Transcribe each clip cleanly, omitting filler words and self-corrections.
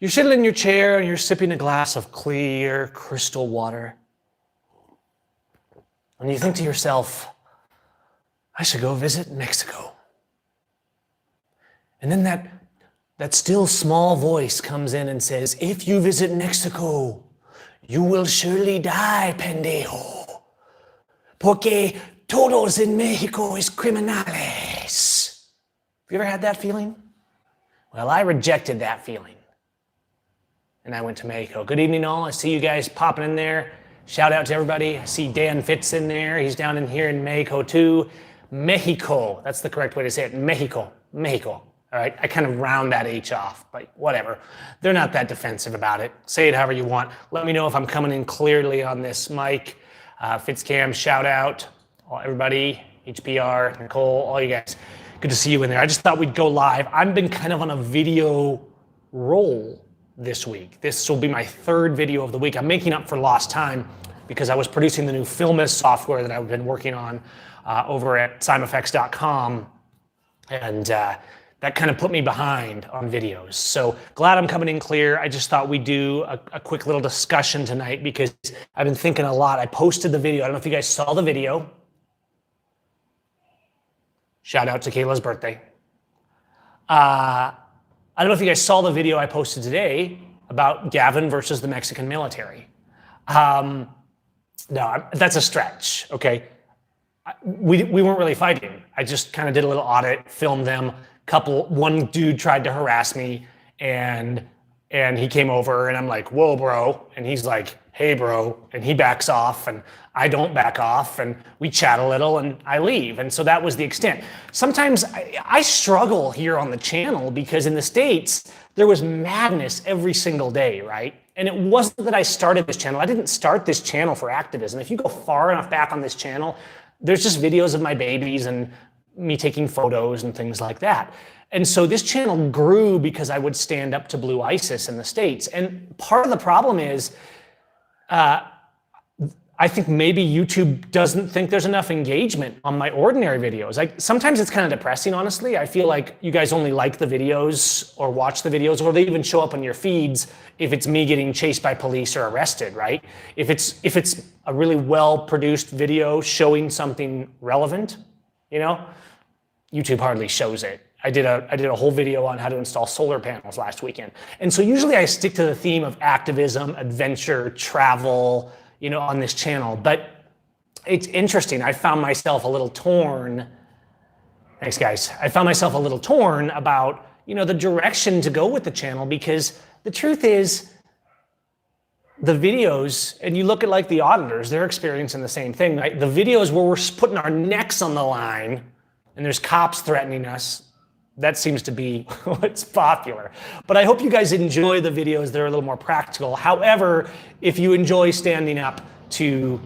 You're sitting in your chair and you're sipping a glass of clear crystal water. And you think to yourself, I should go visit Mexico. And then that still small voice comes in and says, if you visit Mexico, you will surely die, pendejo. Porque todos en Mexico es criminales. Have you ever had that feeling? Well, I rejected that feeling. And I went to Mexico. Good evening, all. I see you guys popping in there. Shout out to everybody. I see Dan Fitz in there. He's down in here in Mexico, too. Mexico. That's the correct way to say it. Mexico. Mexico. All right. I kind of round that H off, but whatever. They're not that defensive about it. Say it however you want. Let me know if I'm coming in clearly on this mic. Fitzcam, shout out. Everybody. HPR, Nicole, all you guys. Good to see you in there. I just thought we'd go live. I've been kind of on a video roll this week. This will be my third video of the week. I'm making up for lost time because I was producing the new Filmus software that I've been working on over at simeffects.com, and that kind of put me behind on videos. So glad I'm coming in clear. I just thought we'd do a quick little discussion tonight because I've been thinking a lot. I posted the video. I don't know if you guys saw the video. Shout out to Kayla's birthday. I don't know if you guys saw the video I posted today about Gavin versus the Mexican military. No, that's a stretch, okay? We weren't really fighting. I just kind of did a little audit, filmed them. One dude tried to harass me, and he came over, and I'm like, whoa, bro. And he's like, hey, bro. And he backs off, and I don't back off, and we chat a little, and I leave. And so that was the extent. Sometimes I struggle here on the channel because in the States, there was madness every single day, right? And it wasn't that I started this channel. I didn't start this channel for activism. If you go far enough back on this channel, there's just videos of my babies and me taking photos and things like that. And so this channel grew because I would stand up to Blue ISIS in the States. And part of the problem is, I think maybe YouTube doesn't think there's enough engagement on my ordinary videos. Sometimes it's kind of depressing, honestly. I feel like you guys only like the videos or watch the videos, or they even show up on your feeds if it's me getting chased by police or arrested, right? If it's a really well-produced video showing something relevant, you know, YouTube hardly shows it. I did a whole video on how to install solar panels last weekend. And so usually I stick to the theme of activism, adventure, travel, you know, on this channel. But it's interesting. I found myself a little torn. Thanks, guys. I found myself a little torn about, you know, the direction to go with the channel, because the truth is the videos, and you look at like the auditors, they're experiencing the same thing, right? The videos where we're putting our necks on the line and there's cops threatening us, that seems to be what's popular. But I hope you guys enjoy the videos that are a little more practical. However, if you enjoy standing up to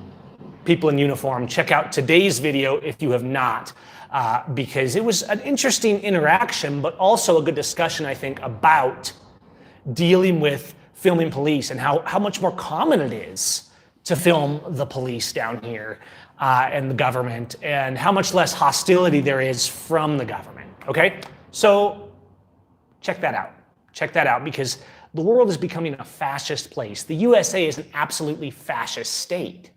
people in uniform, check out today's video if you have not, because it was an interesting interaction, but also a good discussion, I think, about dealing with filming police and how much more common it is to film the police down here and the government, and how much less hostility there is from the government, okay? So check that out. Check that out, because the world is becoming a fascist place. The USA is an absolutely fascist state.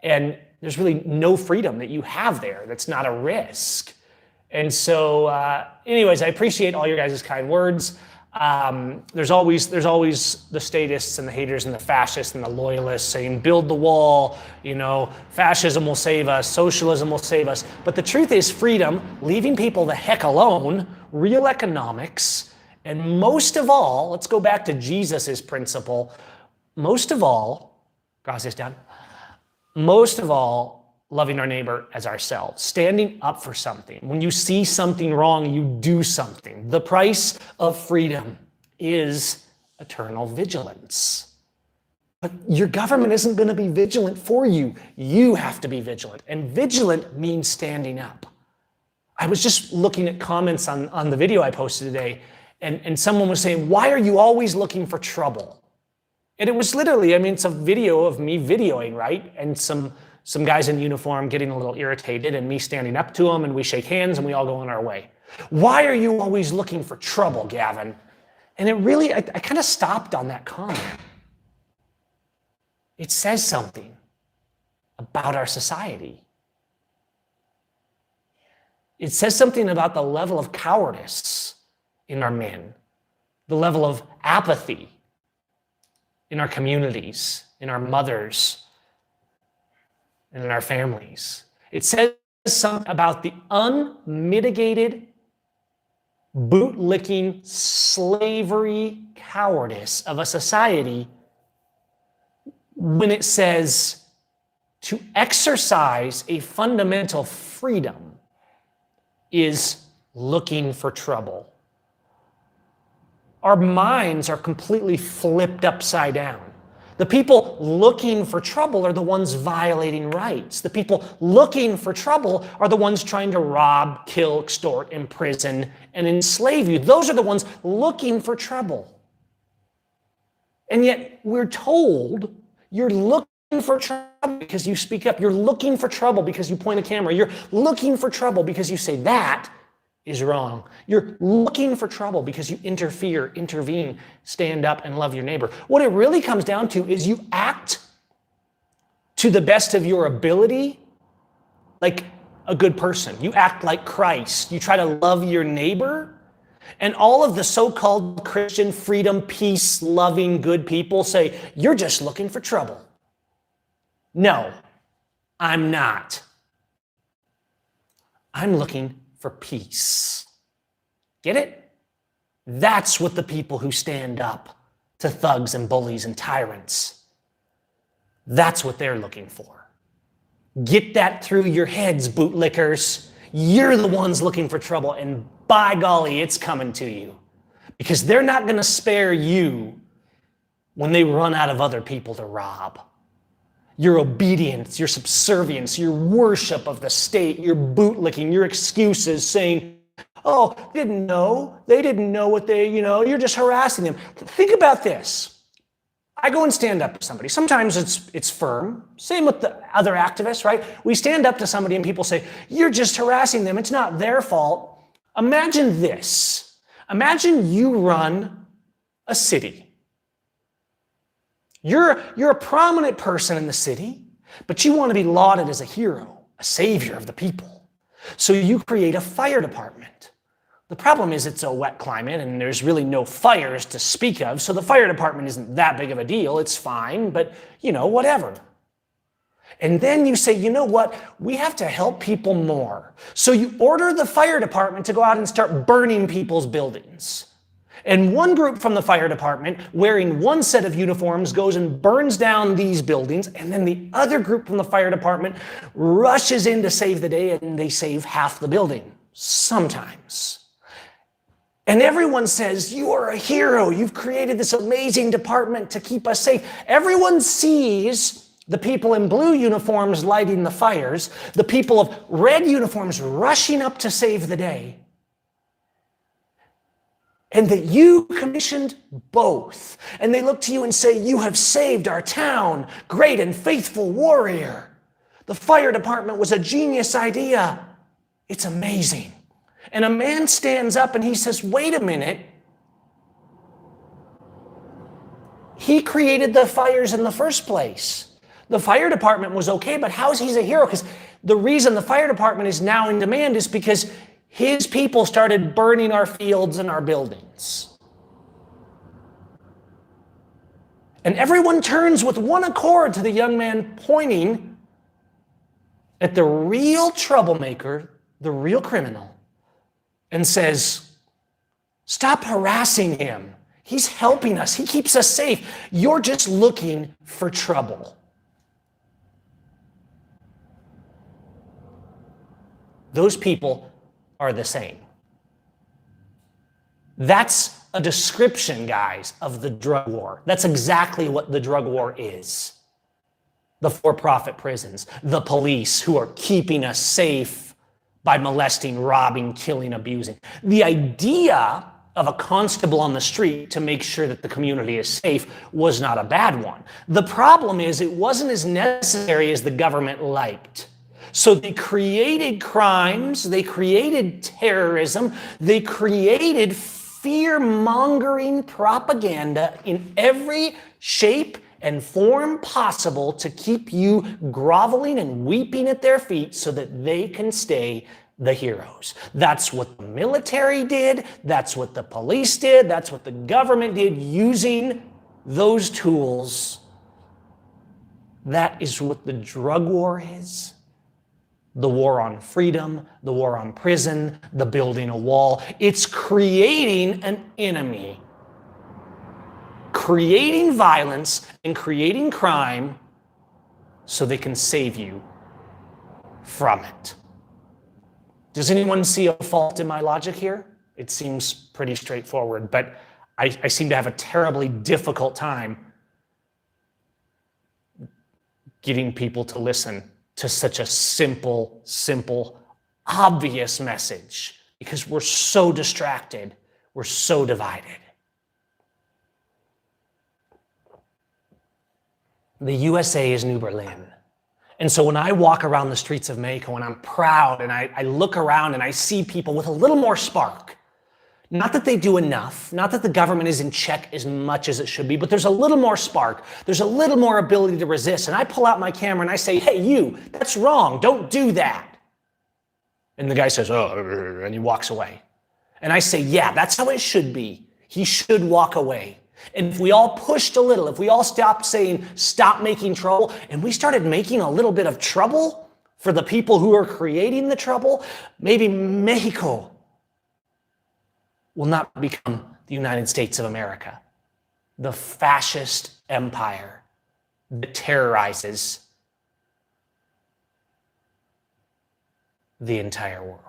And there's really no freedom that you have there that's not a risk. And so anyways, I appreciate all your guys' kind words. There's always the statists and the haters and the fascists and the loyalists saying, build the wall, you know, fascism will save us, socialism will save us. But the truth is freedom, leaving people the heck alone, real economics, and most of all, let's go back to Jesus's principle, most of all, gracias, Dan, most of all, loving our neighbor as ourselves, standing up for something. When you see something wrong, you do something. The price of freedom is eternal vigilance. But your government isn't going to be vigilant for you. You have to be vigilant. And vigilant means standing up. I was just looking at comments on the video I posted today, and someone was saying, why are you always looking for trouble? And it was literally, I mean, it's a video of me videoing, right? And some guys in uniform getting a little irritated and me standing up to them, and we shake hands and we all go on our way. Why are you always looking for trouble, Gavin? And it really, I kind of stopped on that comment. It says something about our society. It says something about the level of cowardice in our men, the level of apathy in our communities, in our mothers, and in our families. It says something about the unmitigated, bootlicking, slavery cowardice of a society when it says to exercise a fundamental freedom is looking for trouble. Our minds are completely flipped upside down. The people looking for trouble are the ones violating rights. The people looking for trouble are the ones trying to rob, kill, extort, imprison, and enslave you. Those are the ones looking for trouble. And yet we're told you're looking for trouble because you speak up. You're looking for trouble because you point a camera. You're looking for trouble because you say that is wrong. You're looking for trouble because you interfere, intervene, stand up, and love your neighbor. What it really comes down to is you act to the best of your ability like a good person. You act like Christ. You try to love your neighbor. And all of the so-called Christian freedom, peace, loving, good people say, you're just looking for trouble. No, I'm not. I'm looking for peace. Get it? That's what the people who stand up to thugs and bullies and tyrants, that's what they're looking for. Get that through your heads, bootlickers. You're the ones looking for trouble, and by golly, it's coming to you. Because they're not going to spare you when they run out of other people to rob. Your obedience, your subservience, your worship of the state, your bootlicking, your excuses saying, oh, they didn't know what you're just harassing them. Think about this. I go and stand up to somebody. Sometimes it's firm. Same with the other activists, right? We stand up to somebody and people say, you're just harassing them. It's not their fault. Imagine this. Imagine you run a city. You're a prominent person in the city, but you want to be lauded as a hero, a savior of the people. So you create a fire department. The problem is it's a wet climate and there's really no fires to speak of, so the fire department isn't that big of a deal. It's fine, but whatever. And then you say, you know what? We have to help people more. So you order the fire department to go out and start burning people's buildings. And one group from the fire department, wearing one set of uniforms, goes and burns down these buildings. And then the other group from the fire department rushes in to save the day, and they save half the building, sometimes. And everyone says, you are a hero. You've created this amazing department to keep us safe. Everyone sees the people in blue uniforms lighting the fires, the people of red uniforms rushing up to save the day. And that you commissioned both. And they look to you and say, you have saved our town, great and faithful warrior. The fire department was a genius idea. It's amazing. And a man stands up and he says, wait a minute. He created the fires in the first place. The fire department was okay, but how's he a hero? Because the reason the fire department is now in demand is because his people started burning our fields and our buildings. And everyone turns with one accord to the young man, pointing at the real troublemaker, the real criminal, and says, stop harassing him. He's helping us. He keeps us safe. You're just looking for trouble. Those people are the same. That's a description, guys, of the drug war. That's exactly what the drug war is. The for-profit prisons, the police who are keeping us safe by molesting, robbing, killing, abusing. The idea of a constable on the street to make sure that the community is safe was not a bad one. The problem is it wasn't as necessary as the government liked. So they created crimes, they created terrorism, they created fear-mongering propaganda in every shape and form possible to keep you groveling and weeping at their feet so that they can stay the heroes. That's what the military did. That's what the police did. That's what the government did, using those tools. That is what the drug war is. The war on freedom, the war on prison, the building a wall. It's creating an enemy. Creating violence and creating crime so they can save you from it. Does anyone see a fault in my logic here? It seems pretty straightforward, but I seem to have a terribly difficult time getting people to listen to such a simple, obvious message because we're so distracted, we're so divided. The USA is New Berlin. And so when I walk around the streets of Mexico and I'm proud and I look around and I see people with a little more spark, not that they do enough, not that the government is in check as much as it should be, but there's a little more spark. There's a little more ability to resist. And I pull out my camera and I say, hey, you, that's wrong. Don't do that. And the guy says, oh, and he walks away. And I say, yeah, that's how it should be. He should walk away. And if we all pushed a little, if we all stopped saying, stop making trouble, and we started making a little bit of trouble for the people who are creating the trouble, maybe Mexico will not become the United States of America, the fascist empire that terrorizes the entire world.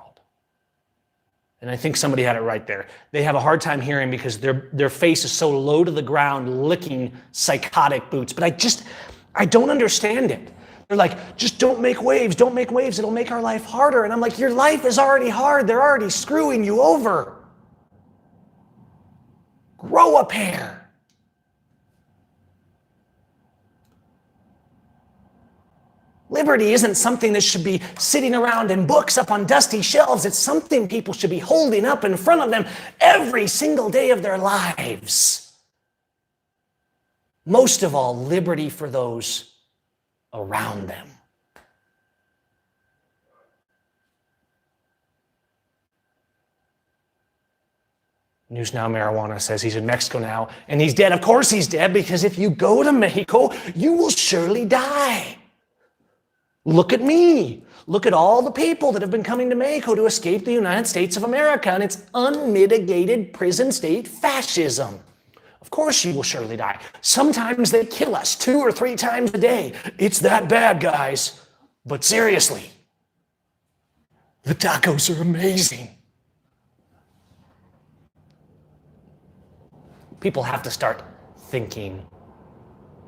And I think somebody had it right there. They have a hard time hearing because their face is so low to the ground, licking psychotic boots. But I don't understand it. They're like, just don't make waves, it'll make our life harder. And I'm like, your life is already hard. They're already screwing you over. Grow a pair. Liberty isn't something that should be sitting around in books up on dusty shelves. It's something people should be holding up in front of them every single day of their lives. Most of all, liberty for those around them. News Now Marijuana says he's in Mexico now, and he's dead. Of course he's dead, because if you go to Mexico, you will surely die. Look at me. Look at all the people that have been coming to Mexico to escape the United States of America and its unmitigated prison state fascism. Of course you will surely die. Sometimes they kill us 2 or 3 times a day. It's that bad, guys. But seriously, the tacos are amazing. People have to start thinking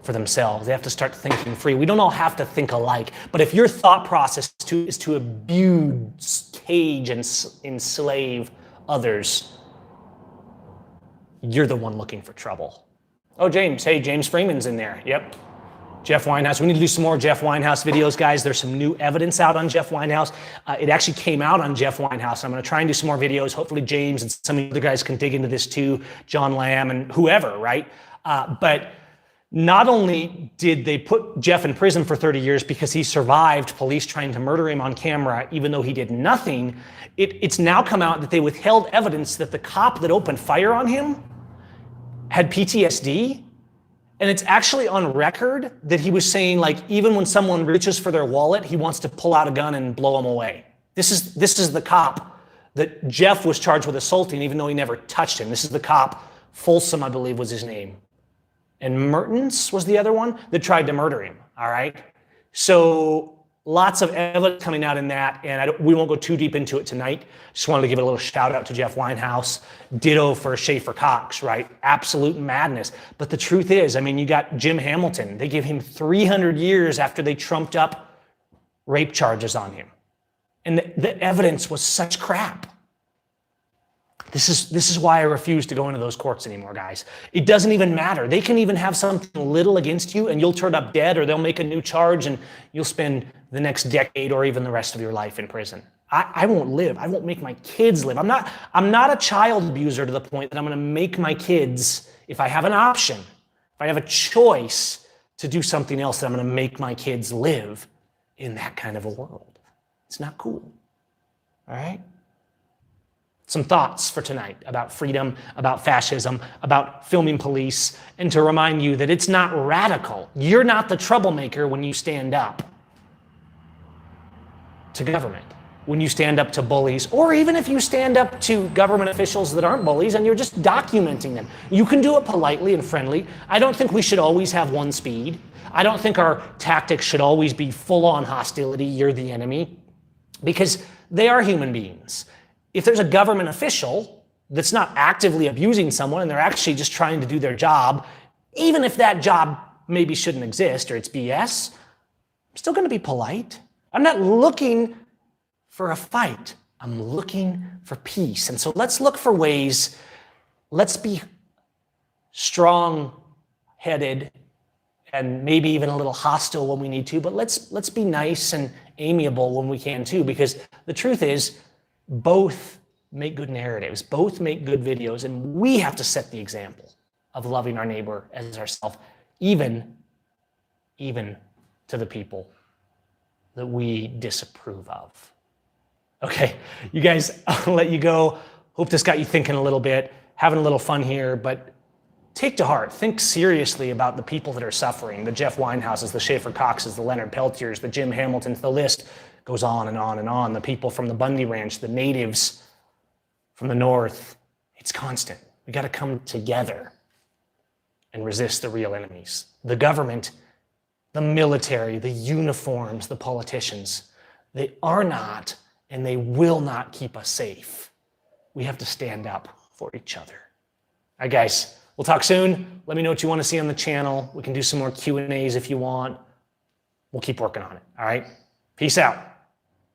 for themselves. They have to start thinking free. We don't all have to think alike, but if your thought process is to abuse, cage, and enslave others, you're the one looking for trouble. Oh, James. Hey, James Freeman's in there. Yep. Jeff Winehouse. We need to do some more Jeff Winehouse videos, guys. There's some new evidence out on Jeff Winehouse. It actually came out on Jeff Winehouse. I'm going to try and do some more videos. Hopefully James and some of the other guys can dig into this too, John Lamb and whoever, right? But not only did they put Jeff in prison for 30 years because he survived police trying to murder him on camera, even though he did nothing, it's now come out that they withheld evidence that the cop that opened fire on him had PTSD. And it's actually on record that he was saying, like, even when someone reaches for their wallet, he wants to pull out a gun and blow them away. This is the cop that Jeff was charged with assaulting, even though he never touched him. This is the cop, Folsom, I believe was his name. And Mertens was the other one that tried to murder him, all right? So lots of evidence coming out in that, and we won't go too deep into it tonight. Just wanted to give a little shout out to Jeff Winehouse. Ditto for Schaefer Cox, right? Absolute madness. But the truth is, I mean, you got Jim Hamilton. They gave him 300 years after they trumped up rape charges on him. And the evidence was such crap. This is why I refuse to go into those courts anymore, guys. It doesn't even matter. They can even have something little against you and you'll turn up dead, or they'll make a new charge and you'll spend the next decade or even the rest of your life in prison. I won't live. I won't make my kids live. I'm not a child abuser to the point that I'm going to make my kids, if I have an option, if I have a choice to do something else, that I'm going to make my kids live in that kind of a world. It's not cool. All right? Some thoughts for tonight about freedom, about fascism, about filming police, and to remind you that it's not radical. You're not the troublemaker when you stand up to government, when you stand up to bullies, or even if you stand up to government officials that aren't bullies and you're just documenting them. You can do it politely and friendly. I don't think we should always have one speed. I don't think our tactics should always be full-on hostility, you're the enemy, because they are human beings. If there's a government official that's not actively abusing someone and they're actually just trying to do their job, even if that job maybe shouldn't exist or it's BS, I'm still going to be polite. I'm not looking for a fight. I'm looking for peace. And so let's look for ways, let's be strong-headed and maybe even a little hostile when we need to, but let's be nice and amiable when we can too, because the truth is, both make good narratives, both make good videos, and we have to set the example of loving our neighbor as ourselves, even to the people that we disapprove of. Okay, you guys, I'll let you go. Hope this got you thinking a little bit, having a little fun here, but take to heart, think seriously about the people that are suffering, the Jeff Winehouses, the Schaefer Coxes, the Leonard Peltiers, the Jim Hamiltons, the list goes on and on and on. The people from the Bundy Ranch, the natives from the north. It's constant. We got to come together and resist the real enemies. The government, the military, the uniforms, the politicians. They are not and they will not keep us safe. We have to stand up for each other. All right, guys, we'll talk soon. Let me know what you want to see on the channel. We can do some more Q&As if you want. We'll keep working on it. All right? Peace out.